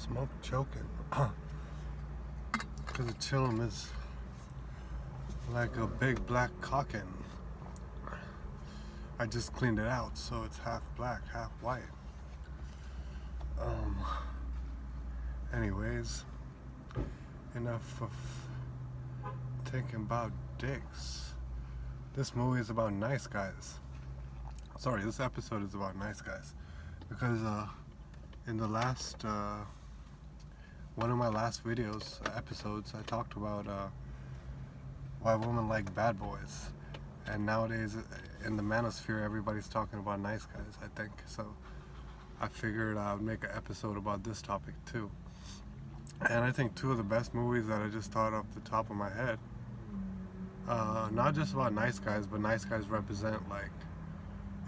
smoke choking. Because the chillum is like a big black cockin. I just cleaned it out, so it's half black, half white. Anyways, enough of thinking about dicks. This movie is about nice guys. Sorry, this episode is about nice guys. Because in the last, one of my last episodes, I talked about why women like bad boys. And nowadays, in the manosphere, everybody's talking about nice guys, I think. So I figured I would make an episode about this topic too. And I think two of the best movies that I just thought off the top of my head, not just about nice guys, but nice guys represent like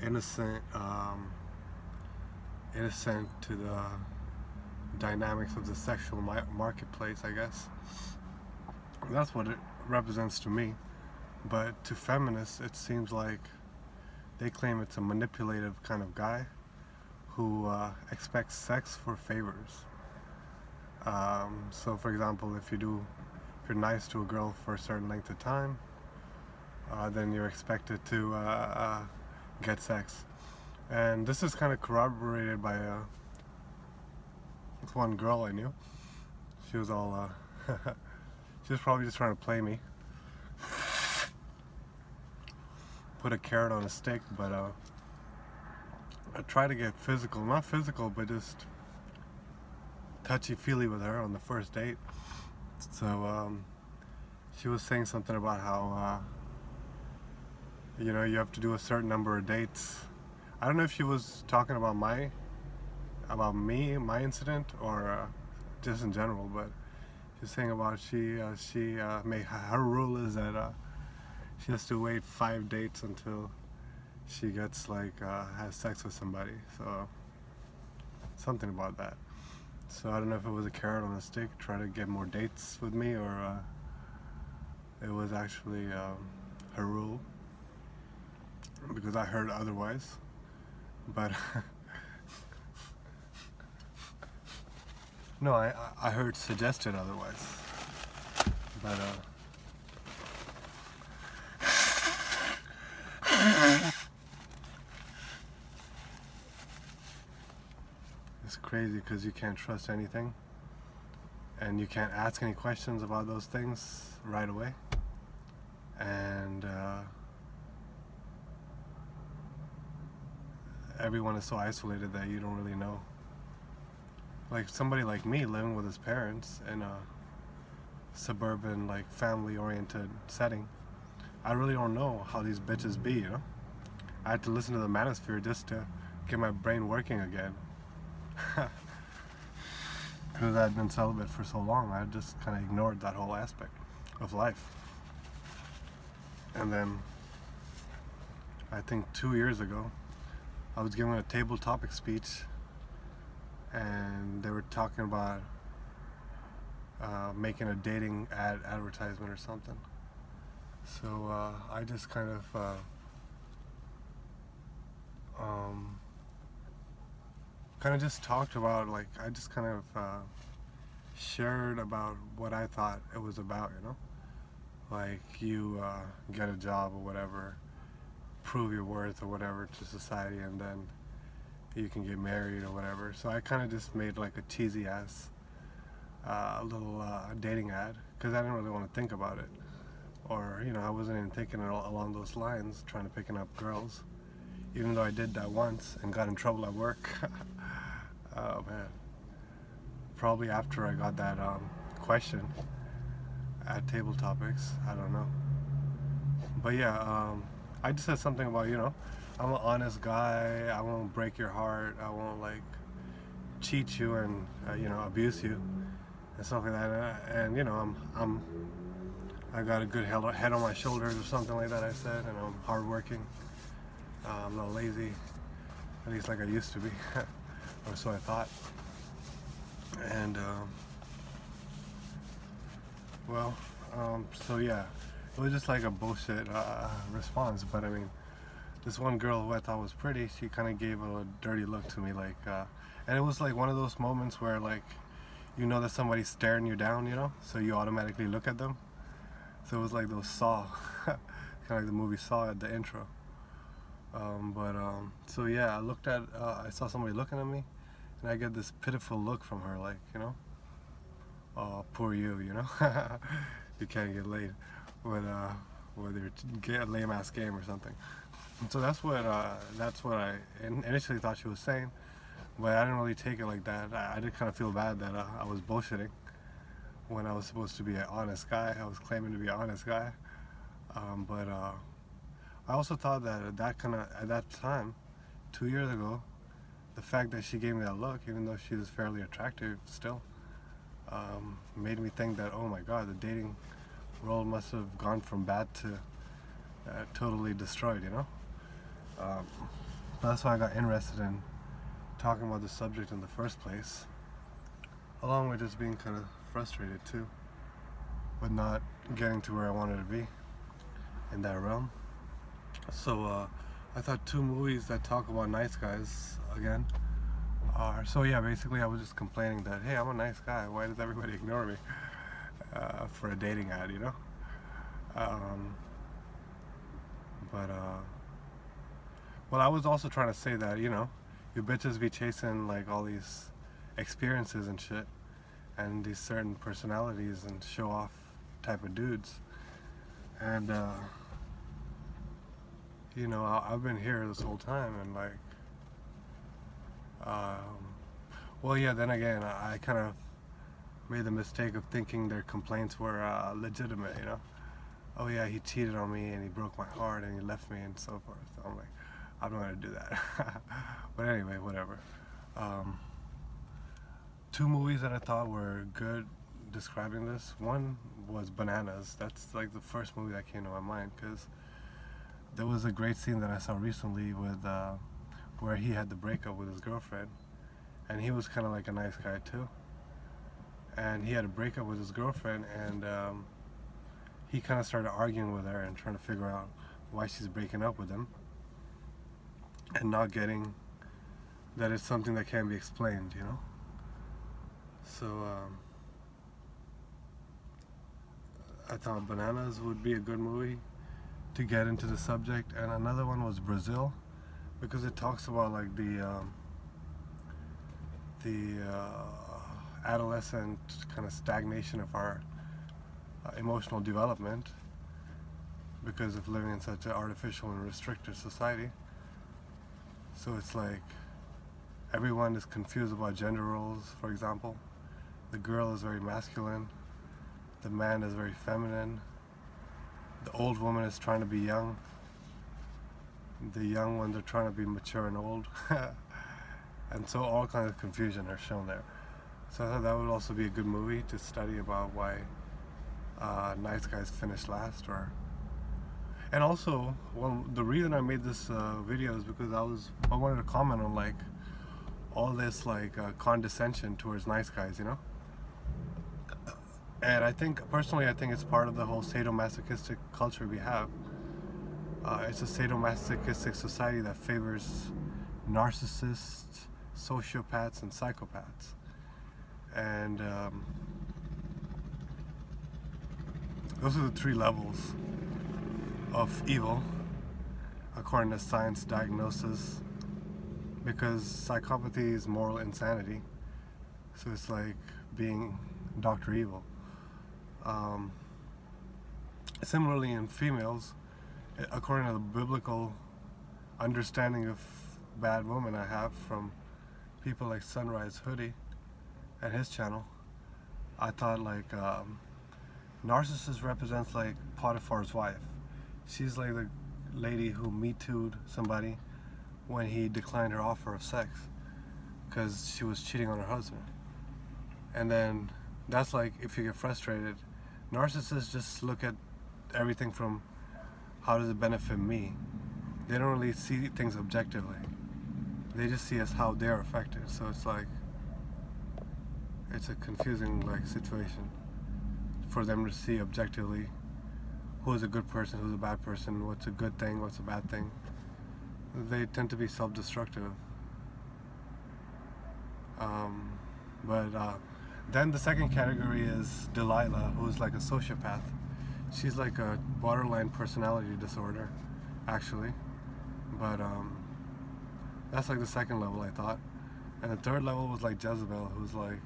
innocent to the dynamics of the sexual marketplace, I guess. That's what it represents to me. But to feminists, it seems like they claim it's a manipulative kind of guy who expects sex for favors. So for example, if you're nice to a girl for a certain length of time, then you're expected to get sex. And this is kind of corroborated by this one girl I knew. She was all, she was probably just trying to play me. Put a carrot on a stick, but I tried to get physical. Not physical, but just touchy-feely with her on the first date. So she was saying something about how you have to do a certain number of dates. I don't know if she was talking about my incident, or just in general, but she's saying about her rule is that she has to wait 5 dates until she gets has sex with somebody. So something about that. So I don't know if it was a carrot on a stick, try to get more dates with me, or it was actually her rule, because I heard otherwise. But no, I heard suggested otherwise. But it's crazy because you can't trust anything, and you can't ask any questions about those things right away. And everyone is so isolated that you don't really know. Like somebody like me living with his parents in a suburban, family-oriented setting, I really don't know how these bitches be, I had to listen to the manosphere just to get my brain working again. Because I had been celibate for so long, I just kind of ignored that whole aspect of life. And then, I think 2 years ago, I was giving a table topic speech, and they were talking about making a dating advertisement or something. So I just kind of just talked about, I just kind of shared about what I thought it was about, you get a job or whatever, prove your worth or whatever to society, and then you can get married or whatever. So I kind of just made a cheesy ass little dating ad, because I didn't really want to think about it, or I wasn't even thinking along those lines, trying to picking up girls, even though I did that once and got in trouble at work. Oh man, probably after I got that question at Table Topics, I don't know. But yeah, I just said something about, I'm an honest guy, I won't break your heart, I won't cheat you and abuse you and stuff like that. And I got a good head on my shoulders or something like that, I said, and I'm hardworking. I'm not lazy, at least like I used to be, or so I thought. And so yeah, it was just a bullshit response. But I mean, this one girl who I thought was pretty, she kind of gave a dirty look to me, and it was one of those moments where you know that somebody's staring you down, you know, so you automatically look at them. So it was like those Saw, kind of like the movie Saw at the intro. So yeah, I saw somebody looking at me, and I get this pitiful look from her, like, you know, oh, poor you know, you can't get laid, but whether you get a lame ass game or something. And so that's what I initially thought she was saying, but I didn't really take it like that. I did kind of feel bad that I was bullshitting when I was supposed to be an honest guy. I was claiming to be an honest guy, but I also thought that at that time, 2 years ago, the fact that she gave me that look, even though she was fairly attractive still, made me think that, oh my God, the dating world must have gone from bad to totally destroyed, you know? That's why I got interested in talking about the subject in the first place, along with just being kind of frustrated too, with not getting to where I wanted to be in that realm. So I thought 2 movies that talk about nice guys again are, so yeah, basically I was just complaining that, hey, I'm a nice guy, why does everybody ignore me for a dating ad, you know? Well, I was also trying to say that, you know, you bitches be chasing like all these experiences and shit, and these certain personalities and show off type of dudes, and you know, I've been here this whole time, and like, well, yeah, then again, I kind of made the mistake of thinking their complaints were legitimate, you know? Oh yeah, he cheated on me and he broke my heart and he left me and so forth. So I'm like, I'm not gonna do that. But anyway, whatever. 2 movies that I thought were good describing this. One was Bananas. That's like the first movie that came to my mind, because there was a great scene that I saw recently with where he had the breakup with his girlfriend, and he was kind of like a nice guy too. And he had a breakup with his girlfriend, and he kind of started arguing with her and trying to figure out why she's breaking up with him, and not getting that it's something that can be explained, you know? So I thought Bananas would be a good movie to get into the subject. And another one was Brazil, because it talks about like the adolescent kind of stagnation of our emotional development because of living in such an artificial and restricted society. So it's like everyone is confused about gender roles. For example, the girl is very masculine, the man is very feminine, the old woman is trying to be young, the young ones are trying to be mature and old. And so all kinds of confusion are shown there. So I thought that would also be a good movie to study about why nice guys finish last. And also, well, the reason I made this video is because I wanted to comment on like all this like condescension towards nice guys, you know. And I think personally, it's part of the whole sadomasochistic culture we have. It's a sadomasochistic society that favors narcissists, sociopaths, and psychopaths. And those are the 3 levels of evil, according to science diagnosis, because psychopathy is moral insanity. So it's like being Dr. Evil. Similarly, in females, according to the biblical understanding of bad woman I have from people like Sunrise Hoodie and his channel, I thought like narcissist represents like Potiphar's wife. She's like the lady who Me Too'd somebody when he declined her offer of sex because she was cheating on her husband. And then that's like, if you get frustrated, narcissists just look at everything from how does it benefit me. They don't really see things objectively. They just see as how they're affected. So it's like, it's a confusing like situation for them to see objectively who's a good person, who's a bad person, what's a good thing, what's a bad thing. They tend to be self-destructive. But Then the second category is Delilah, who's like a sociopath. She's like a borderline personality disorder, actually. But that's like the second level, I thought. And the third level was like Jezebel, who's like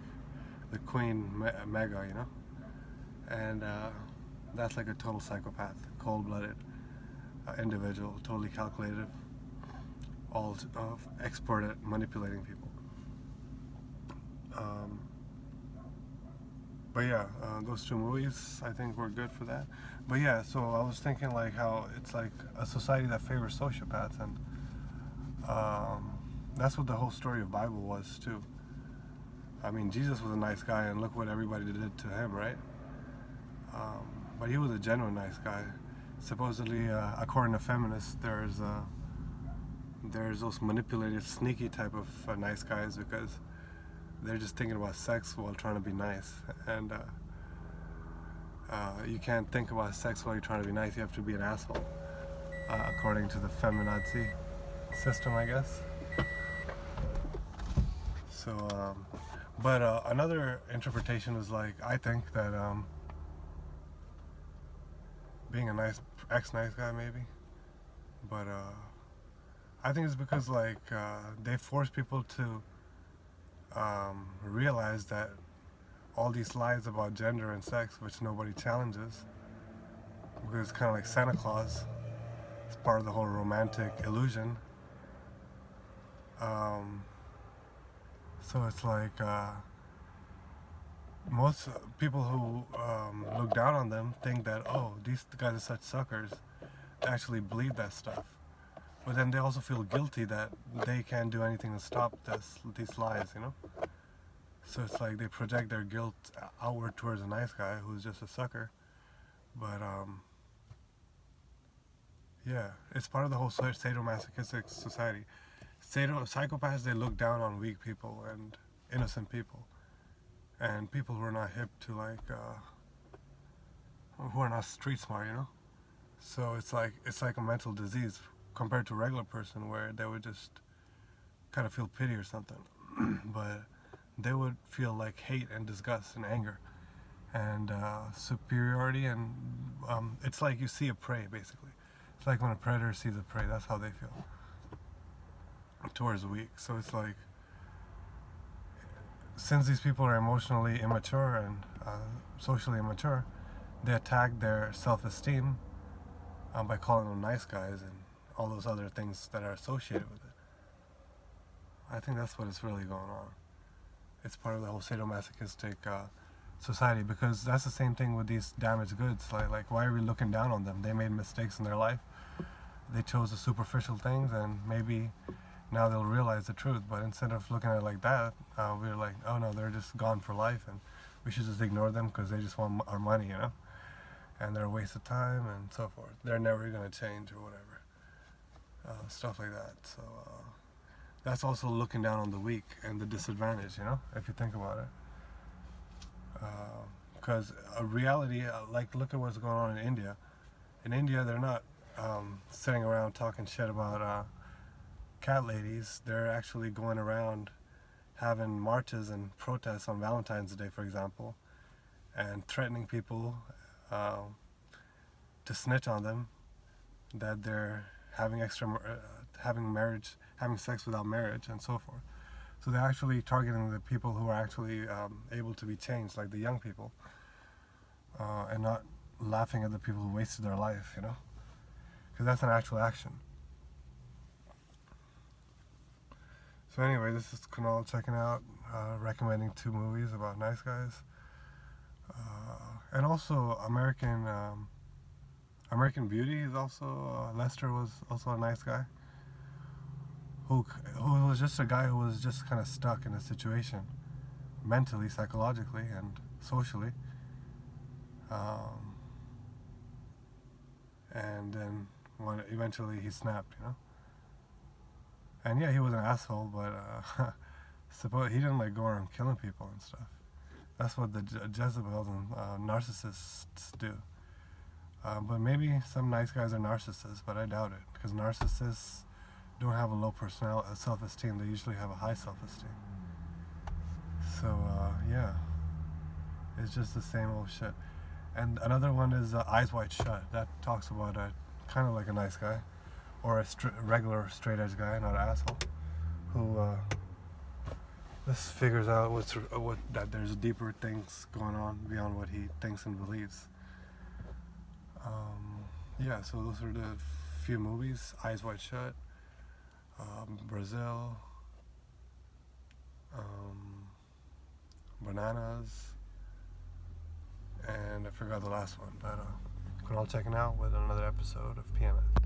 the queen mega, you know? And that's like a total psychopath, cold-blooded individual, totally calculated, all expert at manipulating people. But yeah, those two movies I think were good for that. But yeah, so I was thinking like how it's like a society that favors sociopaths, and that's what the whole story of Bible was too. I mean, Jesus was a nice guy, and look what everybody did to him, right? But he was a genuine nice guy. Supposedly, according to feminists, there's those manipulated, sneaky type of nice guys because they're just thinking about sex while trying to be nice. And you can't think about sex while you're trying to be nice. You have to be an asshole, according to the feminazi system, I guess. So, but another interpretation is like, I think that being a nice ex-nice guy maybe, but I think it's because like they force people to realize that all these lies about gender and sex, which nobody challenges, because it's kind of like Santa Claus. It's part of the whole romantic illusion. So it's like most people who look down on them think that, oh, these guys are such suckers. They actually believe that stuff. But then they also feel guilty that they can't do anything to stop these lies, you know? So it's like they project their guilt outward towards a nice guy who's just a sucker. But yeah, it's part of the whole sadomasochistic society. Psychopaths, they look down on weak people and innocent people. And people who are not hip to like, who are not street smart, you know? So it's like a mental disease compared to a regular person where they would just kind of feel pity or something. But they would feel like hate and disgust and anger and superiority, and it's like you see a prey, basically. It's like when a predator sees a prey, that's how they feel towards the weak. So it's like, since these people are emotionally immature and socially immature, they attack their self-esteem by calling them nice guys and all those other things that are associated with it. I think that's what is really going on. It's part of the whole sadomasochistic society, because that's the same thing with these damaged goods. Like, why are we looking down on them? They made mistakes in their life. They chose the superficial things, and maybe now they'll realize the truth. But instead of looking at it like that, we're like, oh no, they're just gone for life, and we should just ignore them because they just want our money, you know? And they're a waste of time and so forth. They're never going to change or whatever. Stuff like that. So that's also looking down on the weak and the disadvantaged, you know, if you think about it. Because a reality, like, look at what's going on in India. In India, they're not sitting around talking shit about cat ladies. They're actually going around having marches and protests on Valentine's Day, for example, and threatening people to snitch on them, that they're having having sex without marriage, and so forth. So they're actually targeting the people who are actually able to be changed, like the young people, and not laughing at the people who wasted their life, you know, because that's an actual action. So anyway, this is Kunal checking out, recommending 2 movies about nice guys, and also American Beauty is also, Lester was also a nice guy, who was just a guy who was just kind of stuck in a situation, mentally, psychologically, and socially, and then eventually he snapped, you know. And yeah, he was an asshole, but suppose he didn't like go around killing people and stuff. That's what the Jezebels and narcissists do. But maybe some nice guys are narcissists, but I doubt it, because narcissists don't have a low self-esteem. They usually have a high self-esteem. So yeah, It's just the same old shit. And another one is Eyes Wide Shut. That talks about a kind of like a nice guy, or a regular straight edge guy, not an asshole, who just figures out what that there's deeper things going on beyond what he thinks and believes. Yeah, so those are the few movies: Eyes Wide Shut, Brazil, Bananas, and I forgot the last one, but you can all check it out with another episode of PMS.